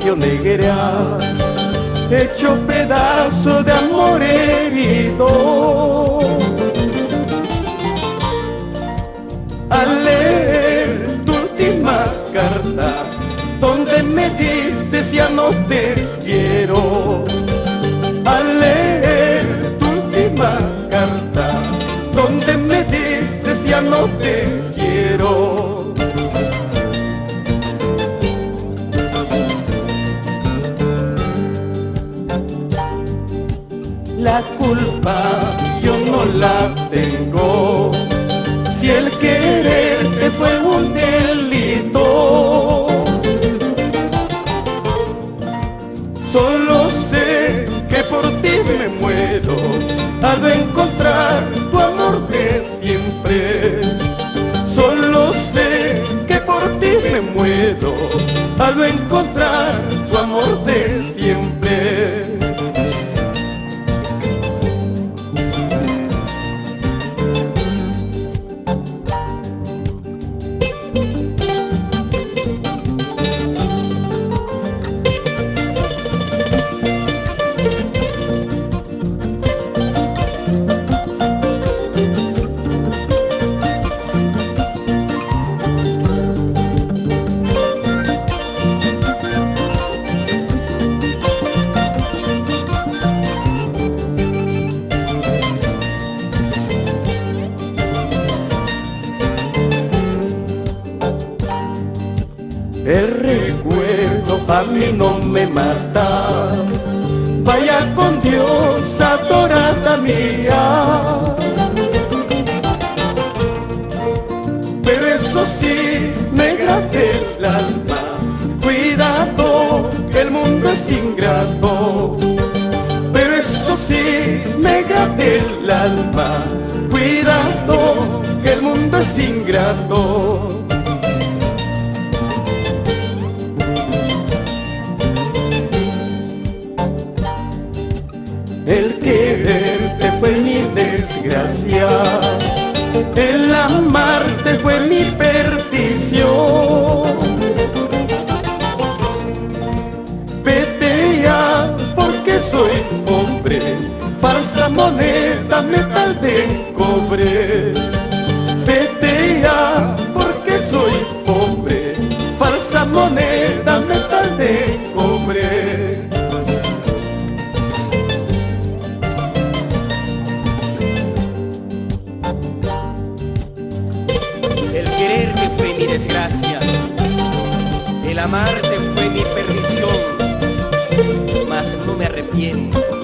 silencio negra, hecho pedazo de amor herido. Al leer tu última carta, donde me dices ya no te quiero. Al leer tu última carta, donde me dices ya no te quiero. La culpa yo no la tengo, si el quererte fue un delito. Solo sé que por ti me muero al encontrar tu amor de siempre. Solo sé que por ti me muero al encontrar tu amor de siempre. El recuerdo a mí no me mata, vaya con Dios, adorada mía. Pero eso sí, negra del alma, cuidado, que el mundo es ingrato. Pero eso sí, negra del alma, cuidado, que el mundo es ingrato. El quererte fue mi desgracia, el amarte fue mi perdición. Vete ya porque soy hombre, falsa moneda, metal de cobre. Vete ya porque soy hombre, falsa moneda, metal de cobre. El quererte fue mi desgracia, el amarte fue mi perdición, mas no me arrepiento.